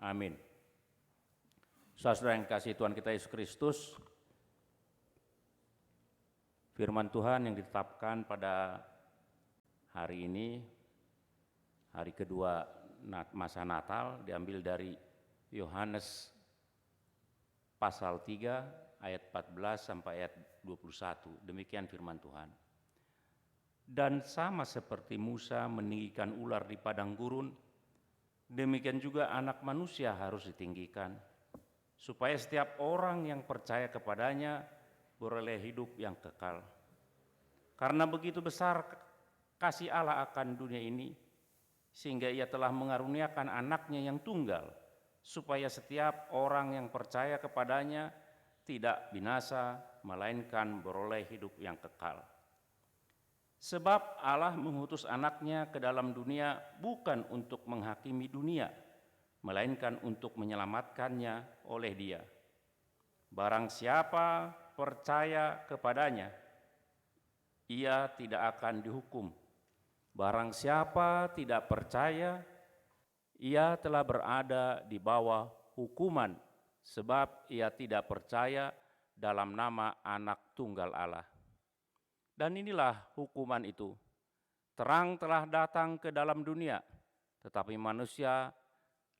Amin. Saudara yang kasih Tuhan kita Yesus Kristus, firman Tuhan yang ditetapkan pada hari ini, hari kedua masa Natal, diambil dari Yohanes pasal 3 ayat 14 sampai ayat 21. Demikian firman Tuhan. Dan sama seperti Musa meninggikan ular di padang gurun, demikian juga Anak Manusia harus ditinggikan, supaya setiap orang yang percaya kepadanya beroleh hidup yang kekal. Karena begitu besar kasih Allah akan dunia ini, sehingga Ia telah mengaruniakan Anaknya yang tunggal, supaya setiap orang yang percaya kepadanya tidak binasa, melainkan beroleh hidup yang kekal. Sebab Allah mengutus Anaknya ke dalam dunia bukan untuk menghakimi dunia, melainkan untuk menyelamatkannya oleh Dia. Barang siapa percaya kepadanya, ia tidak akan dihukum. Barang siapa tidak percaya, ia telah berada di bawah hukuman, sebab ia tidak percaya dalam nama Anak Tunggal Allah. Dan inilah hukuman itu. Terang telah datang ke dalam dunia, tetapi manusia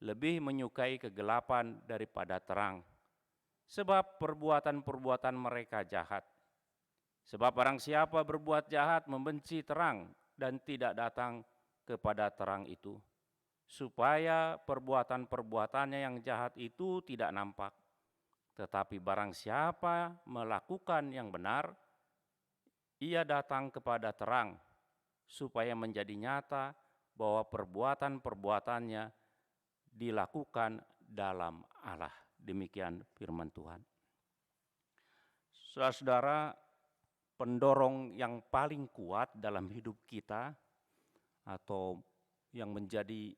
lebih menyukai kegelapan daripada terang, sebab perbuatan-perbuatan mereka jahat. Sebab barang siapa berbuat jahat membenci terang dan tidak datang kepada terang itu, supaya perbuatan-perbuatannya yang jahat itu tidak nampak. Tetapi barang siapa melakukan yang benar, ia datang kepada terang, supaya menjadi nyata bahwa perbuatan-perbuatannya dilakukan dalam Allah. Demikian firman Tuhan. Saudara-saudara, pendorong yang paling kuat dalam hidup kita atau yang menjadi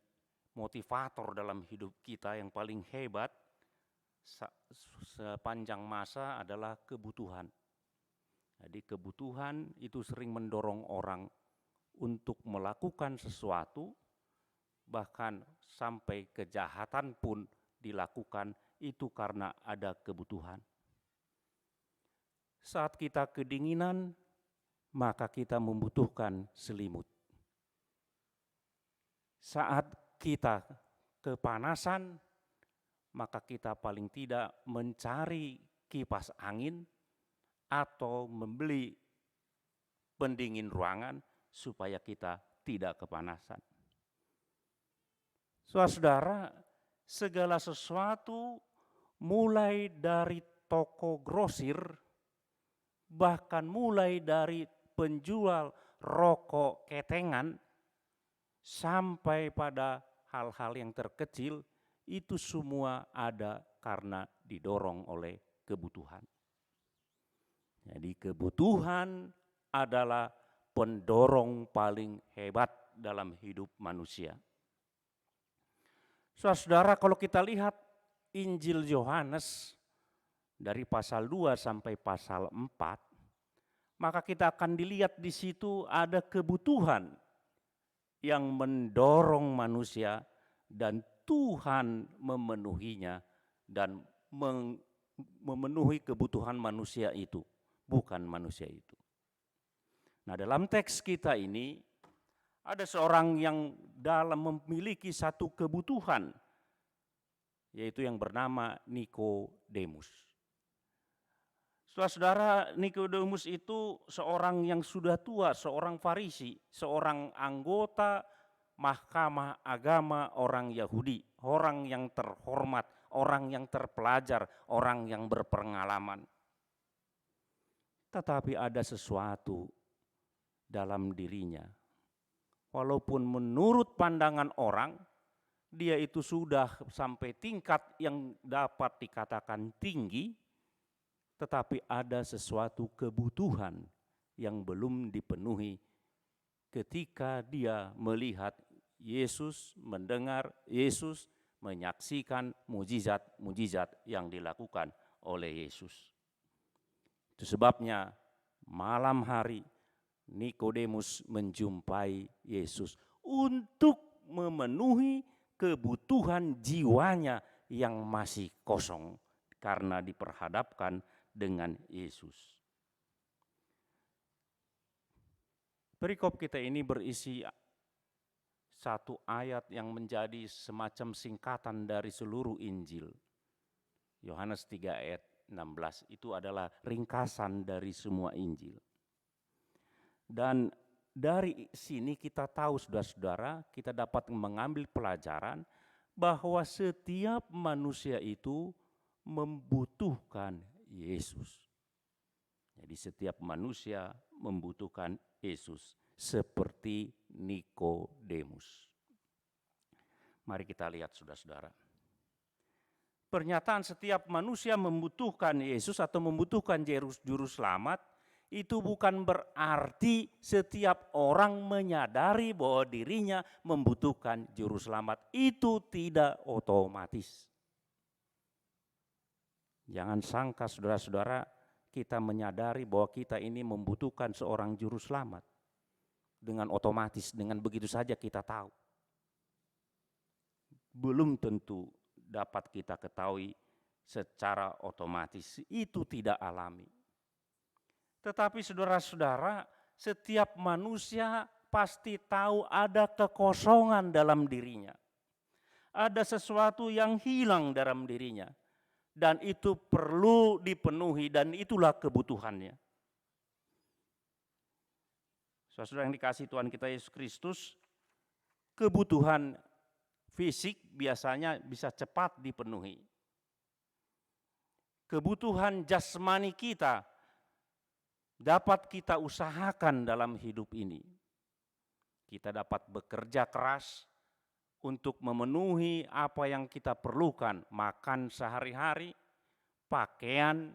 motivator dalam hidup kita yang paling hebat sepanjang masa adalah kebutuhan. Jadi kebutuhan itu sering mendorong orang untuk melakukan sesuatu, bahkan sampai kejahatan pun dilakukan itu karena ada kebutuhan. Saat kita kedinginan, maka kita membutuhkan selimut. Saat kita kepanasan, maka kita paling tidak mencari kipas angin atau membeli pendingin ruangan supaya kita tidak kepanasan. Saudara, segala sesuatu mulai dari toko grosir, bahkan mulai dari penjual rokok ketengan sampai pada hal-hal yang terkecil, itu semua ada karena didorong oleh kebutuhan. Jadi kebutuhan adalah pendorong paling hebat dalam hidup manusia. Saudara, kalau kita lihat Injil Yohanes dari pasal 2 sampai pasal 4, maka kita akan dilihat di situ ada kebutuhan yang mendorong manusia dan Tuhan memenuhinya dan memenuhi kebutuhan manusia itu, bukan manusia itu. Nah, dalam teks kita ini ada seorang yang dalam memiliki satu kebutuhan, yaitu yang bernama Nikodemus. Saudara, Nikodemus itu seorang yang sudah tua, seorang Farisi, seorang anggota mahkamah agama orang Yahudi, orang yang terhormat, orang yang terpelajar, orang yang berpengalaman. Tetapi ada sesuatu dalam dirinya. Walaupun menurut pandangan orang, dia itu sudah sampai tingkat yang dapat dikatakan tinggi, tetapi ada sesuatu kebutuhan yang belum dipenuhi ketika dia melihat Yesus, mendengar Yesus, menyaksikan mujizat-mujizat yang dilakukan oleh Yesus. Itu sebabnya malam hari Nikodemus menjumpai Yesus untuk memenuhi kebutuhan jiwanya yang masih kosong karena diperhadapkan dengan Yesus. Perikop kita ini berisi satu ayat yang menjadi semacam singkatan dari seluruh Injil. Yohanes 3 ayat 16 itu adalah ringkasan dari semua Injil. Dan dari sini kita tahu, saudara-saudara, kita dapat mengambil pelajaran bahwa setiap manusia itu membutuhkan Yesus. Jadi setiap manusia membutuhkan Yesus seperti Nikodemus. Mari kita lihat, saudara-saudara. Pernyataan setiap manusia membutuhkan Yesus atau membutuhkan juru selamat itu bukan berarti setiap orang menyadari bahwa dirinya membutuhkan juru selamat. Itu tidak otomatis. Jangan sangka, saudara-saudara, kita menyadari bahwa kita ini membutuhkan seorang juru selamat. Dengan otomatis, dengan begitu saja kita tahu. Belum tentu dapat kita ketahui secara otomatis. Itu tidak alami. Tetapi saudara-saudara, setiap manusia pasti tahu ada kekosongan dalam dirinya. Ada sesuatu yang hilang dalam dirinya. Dan itu perlu dipenuhi dan itulah kebutuhannya. Saudara yang dikasihi Tuhan kita Yesus Kristus, kebutuhan fisik biasanya bisa cepat dipenuhi. Kebutuhan jasmani kita dapat kita usahakan dalam hidup ini. Kita dapat bekerja keras untuk memenuhi apa yang kita perlukan, makan sehari-hari, pakaian,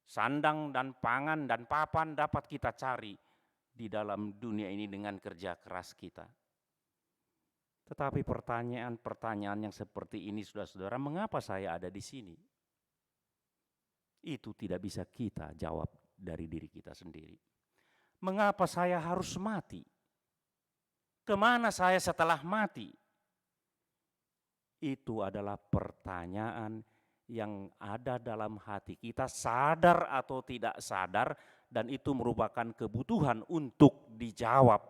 sandang dan pangan dan papan dapat kita cari di dalam dunia ini dengan kerja keras kita. Tetapi pertanyaan-pertanyaan yang seperti ini, saudara-saudara, mengapa saya ada di sini? Itu tidak bisa kita jawab dari diri kita sendiri. Mengapa saya harus mati? Kemana saya setelah mati? Itu adalah pertanyaan yang ada dalam hati kita, sadar atau tidak sadar, dan itu merupakan kebutuhan untuk dijawab,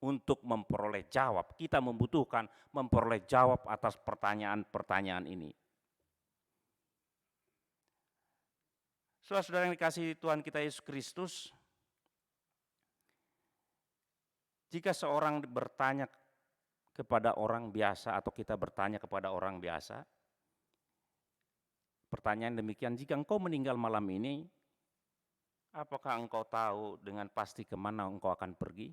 untuk memperoleh jawab. Kita membutuhkan memperoleh jawab atas pertanyaan-pertanyaan ini. Saudara-saudara yang dikasihi Tuhan kita Yesus Kristus, jika seorang bertanya kepada orang biasa atau kita bertanya kepada orang biasa, pertanyaan demikian, jika engkau meninggal malam ini, apakah engkau tahu dengan pasti kemana engkau akan pergi?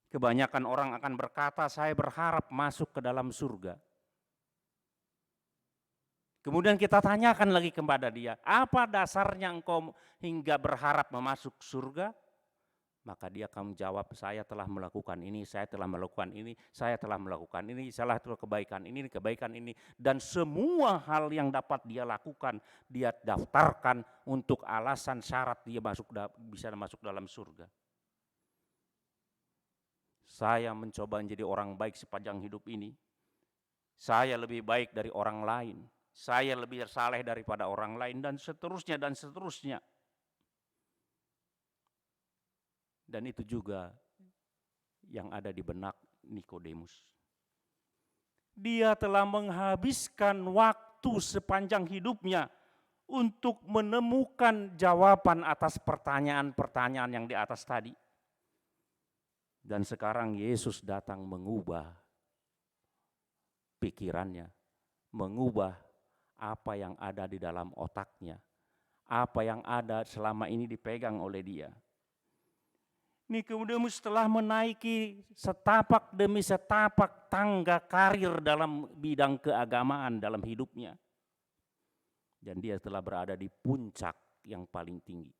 Kebanyakan orang akan berkata, saya berharap masuk ke dalam surga. Kemudian kita tanyakan lagi kepada dia, apa dasarnya engkau hingga berharap memasuk surga? Maka dia akan menjawab, saya telah melakukan ini, saya telah melakukan ini, saya telah melakukan ini, salah satu kebaikan ini, dan semua hal yang dapat dia lakukan, dia daftarkan untuk alasan syarat dia bisa masuk dalam surga. Saya mencoba menjadi orang baik sepanjang hidup ini, saya lebih baik dari orang lain, saya lebih saleh daripada orang lain, dan seterusnya dan seterusnya. Dan itu juga yang ada di benak Nikodemus. Dia telah menghabiskan waktu sepanjang hidupnya untuk menemukan jawaban atas pertanyaan-pertanyaan yang di atas tadi. Dan sekarang Yesus datang mengubah pikirannya, mengubah apa yang ada di dalam otaknya, apa yang ada selama ini dipegang oleh dia. Nikodemus telah menaiki setapak demi setapak tangga karir dalam bidang keagamaan dalam hidupnya. Dan dia telah berada di puncak yang paling tinggi.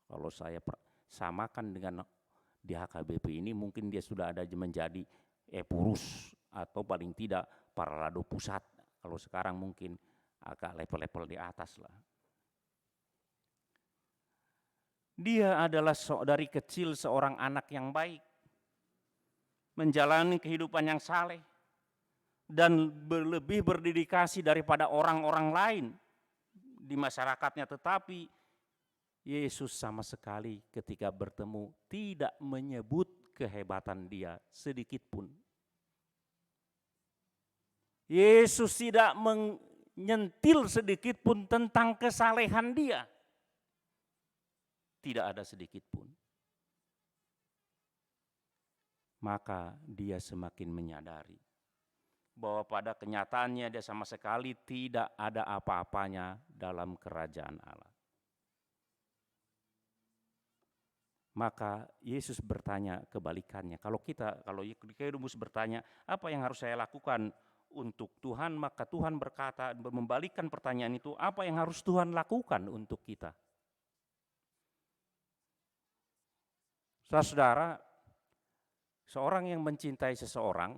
Kalau saya samakan dengan di HKBP ini, mungkin dia sudah ada menjadi Epurus atau paling tidak Paralado Pusat. Kalau sekarang mungkin agak level-level di atas lah. Dia adalah dari kecil seorang anak yang baik. menjalani kehidupan yang saleh, dan lebih berdedikasi daripada orang-orang lain di masyarakatnya. Tetapi Yesus sama sekali ketika bertemu tidak menyebut kehebatan dia sedikit pun. Yesus tidak menyentil sedikit pun tentang kesalehan dia. Tidak ada sedikit pun. Maka dia semakin menyadari bahwa pada kenyataannya dia sama sekali tidak ada apa-apanya dalam kerajaan Allah. Maka Yesus bertanya kebalikannya. Kalau Nikodemus bertanya, apa yang harus saya lakukan untuk Tuhan? Maka Tuhan berkata, membalikkan pertanyaan itu, apa yang harus Tuhan lakukan untuk kita? Saudara, seorang yang mencintai seseorang,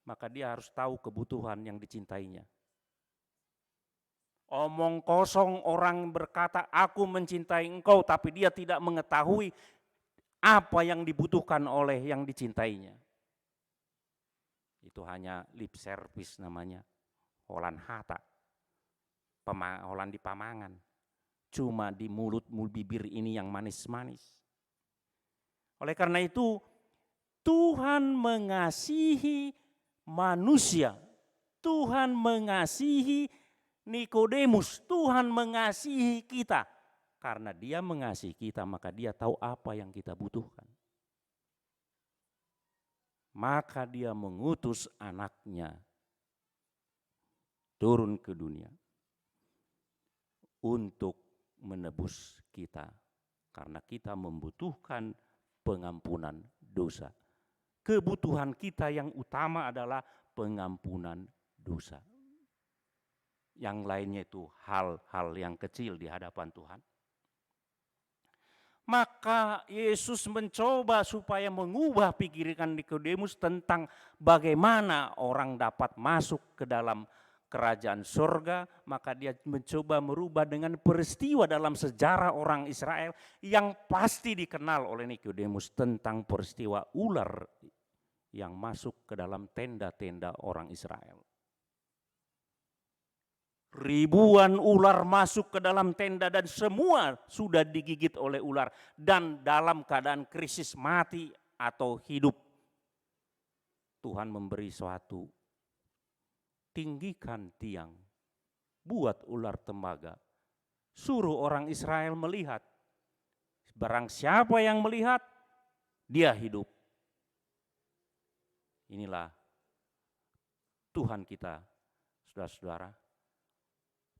maka dia harus tahu kebutuhan yang dicintainya. Omong kosong orang berkata, aku mencintai engkau, tapi dia tidak mengetahui apa yang dibutuhkan oleh yang dicintainya. Itu hanya lip service namanya, holan hata, holan di pamangan. Cuma di mulut bibir ini yang manis-manis. Oleh karena itu, Tuhan mengasihi manusia, Tuhan mengasihi Nikodemus, Tuhan mengasihi kita. Karena dia mengasihi kita, maka dia tahu apa yang kita butuhkan. Maka dia mengutus anaknya turun ke dunia untuk menebus kita. Karena kita membutuhkan pengampunan dosa. Kebutuhan kita yang utama adalah pengampunan dosa. Yang lainnya itu hal-hal yang kecil di hadapan Tuhan. Maka Yesus mencoba supaya mengubah pikiran Nikodemus tentang bagaimana orang dapat masuk ke dalam kerajaan surga. Maka dia mencoba merubah dengan peristiwa dalam sejarah orang Israel yang pasti dikenal oleh Nikodemus tentang peristiwa ular yang masuk ke dalam tenda-tenda orang Israel. Ribuan ular masuk ke dalam tenda dan semua sudah digigit oleh ular dan dalam keadaan krisis mati atau hidup. Tuhan memberi suatu, tinggikan tiang, buat ular tembaga, suruh orang Israel melihat. Barang siapa yang melihat, dia hidup. Inilah Tuhan kita, saudara-saudara.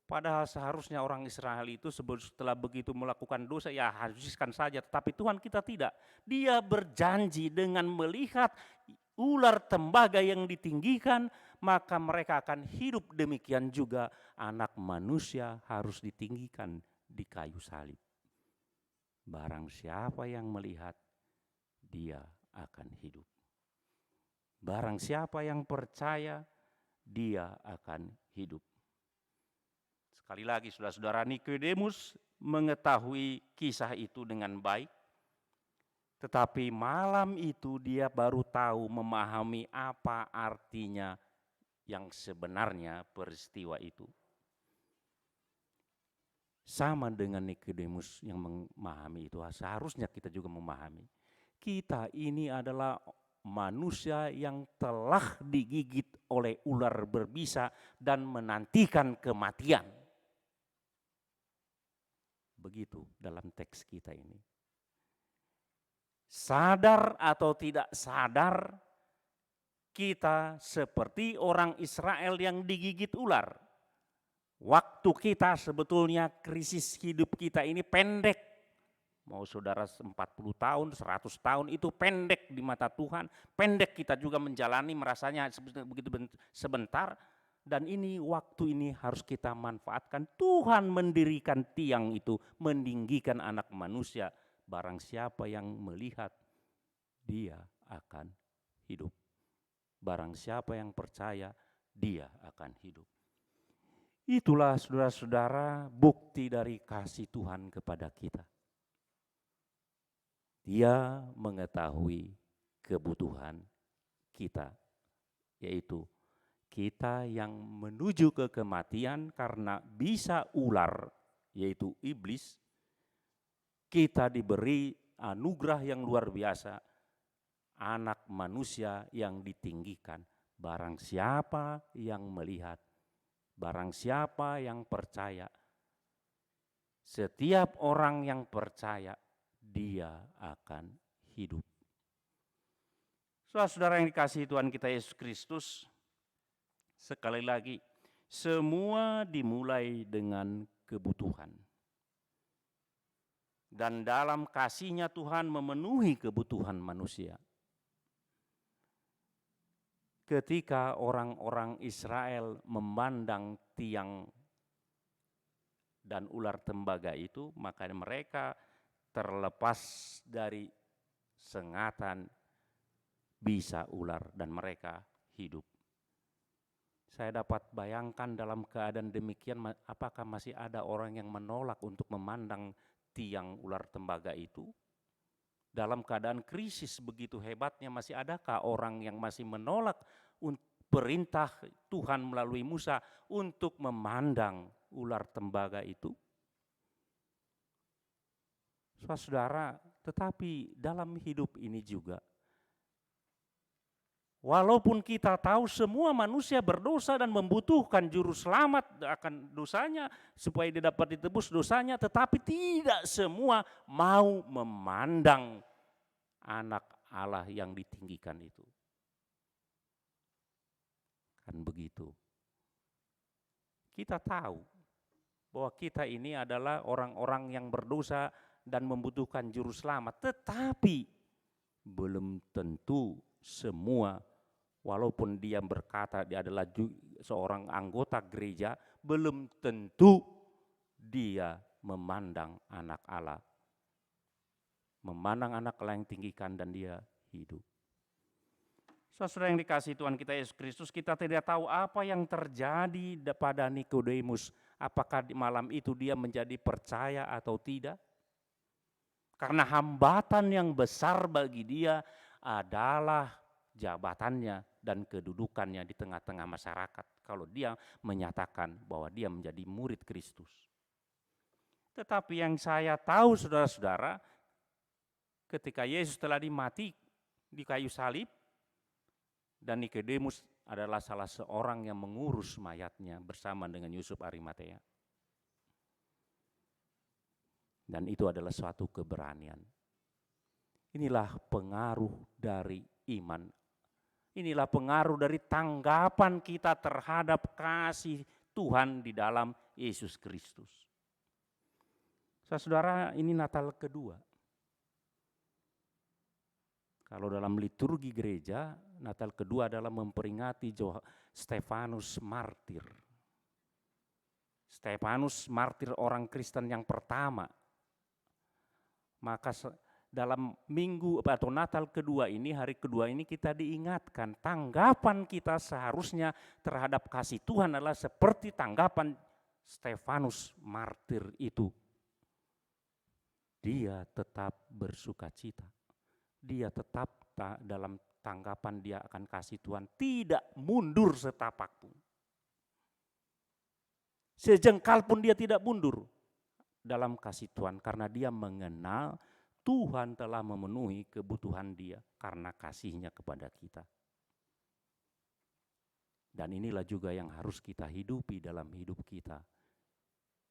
Padahal seharusnya orang Israel itu setelah begitu melakukan dosa, ya habiskan saja. Tetapi Tuhan kita tidak. Dia berjanji dengan melihat ular tembaga yang ditinggikan, maka mereka akan hidup. Demikian juga anak manusia harus ditinggikan di kayu salib. Barang siapa yang melihat, dia akan hidup. Barang siapa yang percaya, dia akan hidup. Sekali lagi saudara-saudara, Nikodemus mengetahui kisah itu dengan baik. Tetapi malam itu dia baru tahu, memahami apa artinya yang sebenarnya peristiwa itu. Sama dengan Nikodemus yang memahami itu, seharusnya kita juga memahami. Kita ini adalah manusia yang telah digigit oleh ular berbisa dan menantikan kematian. Begitu dalam teks kita ini. Sadar atau tidak sadar, kita seperti orang Israel yang digigit ular. Waktu kita sebetulnya, krisis hidup kita ini pendek. Mau saudara 40 tahun, 100 tahun itu pendek di mata Tuhan. Pendek kita juga menjalani, merasanya begitu sebentar. Dan ini waktu ini harus kita manfaatkan. Tuhan mendirikan tiang itu, meninggikan anak manusia. Barang siapa yang melihat, dia akan hidup. Barang siapa yang percaya, dia akan hidup. Itulah saudara-saudara bukti dari kasih Tuhan kepada kita. Dia mengetahui kebutuhan kita, yaitu kita yang menuju ke kematian karena bisa ular, yaitu iblis. Kita diberi anugerah yang luar biasa, anak manusia yang ditinggikan. Barang siapa yang melihat, barang siapa yang percaya, setiap orang yang percaya, dia akan hidup. Saudara-saudara yang dikasihi Tuhan kita Yesus Kristus, sekali lagi, semua dimulai dengan kebutuhan. Dan dalam kasih-Nya Tuhan memenuhi kebutuhan manusia. Ketika orang-orang Israel memandang tiang dan ular tembaga itu, maka mereka terlepas dari sengatan bisa ular dan mereka hidup. Saya dapat bayangkan dalam keadaan demikian, apakah masih ada orang yang menolak untuk memandang tiang ular tembaga itu? Dalam keadaan krisis begitu hebatnya, masih adakah orang yang masih menolak perintah Tuhan melalui Musa untuk memandang ular tembaga itu? Saudara, tetapi dalam hidup ini juga, walaupun kita tahu semua manusia berdosa dan membutuhkan juru selamat akan dosanya supaya dia dapat ditebus dosanya, tetapi tidak semua mau memandang anak Allah yang ditinggikan itu. Kan begitu. Kita tahu bahwa kita ini adalah orang-orang yang berdosa dan membutuhkan juru selamat, tetapi belum tentu semua, walaupun dia berkata dia adalah seorang anggota gereja, belum tentu dia memandang anak Allah. Memandang anak Allah yang tinggikan dan dia hidup. Saudara yang dikasihi Tuhan kita Yesus Kristus, kita tidak tahu apa yang terjadi pada Nikodemus. Apakah di malam itu dia menjadi percaya atau tidak? Karena hambatan yang besar bagi dia adalah jabatannya dan kedudukannya di tengah-tengah masyarakat. Kalau dia menyatakan bahwa dia menjadi murid Kristus. Tetapi yang saya tahu saudara-saudara, ketika Yesus telah dimati di kayu salib, dan Nikodemus adalah salah seorang yang mengurus mayatnya bersama dengan Yusuf Arimatea. Dan itu adalah suatu keberanian. Inilah pengaruh dari iman. Inilah pengaruh dari tanggapan kita terhadap kasih Tuhan di dalam Yesus Kristus. Saudara, ini Natal kedua. Kalau dalam liturgi gereja, Natal kedua adalah memperingati Stefanus martir. Stefanus martir orang Kristen yang pertama. Maka dalam minggu atau Natal kedua ini, hari kedua ini kita diingatkan tanggapan kita seharusnya terhadap kasih Tuhan adalah seperti tanggapan Stefanus martir itu. Dia tetap bersukacita. Dia tetap dalam tanggapan dia akan kasih Tuhan, tidak mundur setapak pun. Sejengkal pun dia tidak mundur dalam kasih Tuhan, karena dia mengenal Tuhan telah memenuhi kebutuhan dia karena kasih-Nya kepada kita. Dan inilah juga yang harus kita hidupi dalam hidup kita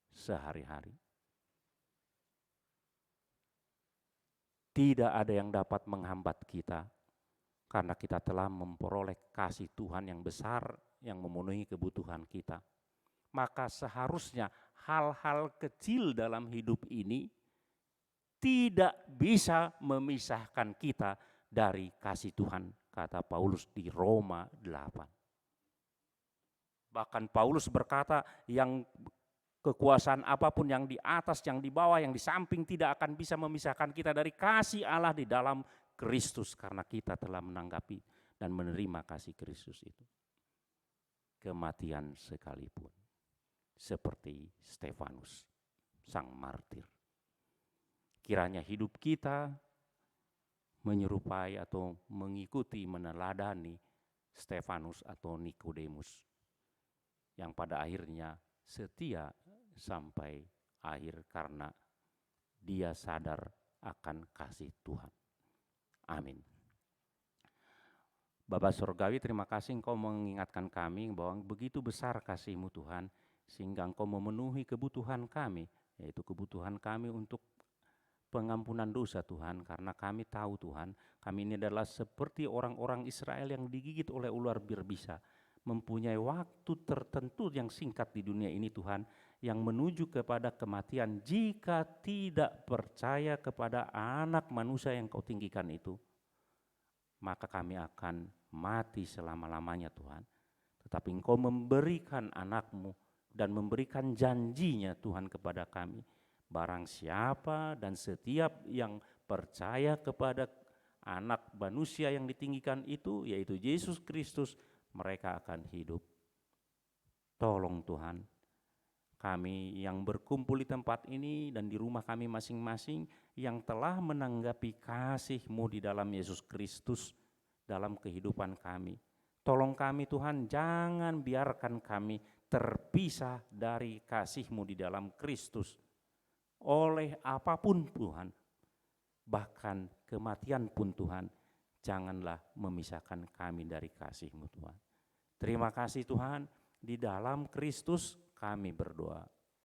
sehari-hari. Tidak ada yang dapat menghambat kita karena kita telah memperoleh kasih Tuhan yang besar yang memenuhi kebutuhan kita. Maka seharusnya hal-hal kecil dalam hidup ini tidak bisa memisahkan kita dari kasih Tuhan, kata Paulus di Roma 8. Bahkan Paulus berkata, yang kekuasaan apapun yang di atas, yang di bawah, yang di samping tidak akan bisa memisahkan kita dari kasih Allah di dalam Kristus, karena kita telah menanggapi dan menerima kasih Kristus itu. Kematian sekalipun, seperti Stefanus, sang martir. Kiranya hidup kita menyerupai atau mengikuti meneladani Stefanus atau Nikodemus yang pada akhirnya setia sampai akhir karena dia sadar akan kasih Tuhan. Amin. Bapa Surgawi, terima kasih Engkau mengingatkan kami bahwa begitu besar kasih-Mu Tuhan, sehingga Engkau memenuhi kebutuhan kami, yaitu kebutuhan kami untuk pengampunan dosa Tuhan, karena kami tahu Tuhan, kami ini adalah seperti orang-orang Israel yang digigit oleh ular berbisa, mempunyai waktu tertentu yang singkat di dunia ini Tuhan, yang menuju kepada kematian jika tidak percaya kepada anak manusia yang Kau tinggikan itu, maka kami akan mati selama-lamanya Tuhan. Tetapi Engkau memberikan anak-Mu dan memberikan janjinya Tuhan kepada kami. Barang siapa dan setiap yang percaya kepada anak manusia yang ditinggikan itu, yaitu Yesus Kristus, mereka akan hidup. Tolong Tuhan, kami yang berkumpul di tempat ini dan di rumah kami masing-masing yang telah menanggapi kasih-Mu di dalam Yesus Kristus dalam kehidupan kami. Tolong kami Tuhan, jangan biarkan kami terpisah dari kasih-Mu di dalam Kristus. Oleh apapun Tuhan, bahkan kematian pun Tuhan, janganlah memisahkan kami dari kasih-Mu Tuhan. Terima kasih Tuhan, di dalam Kristus kami berdoa.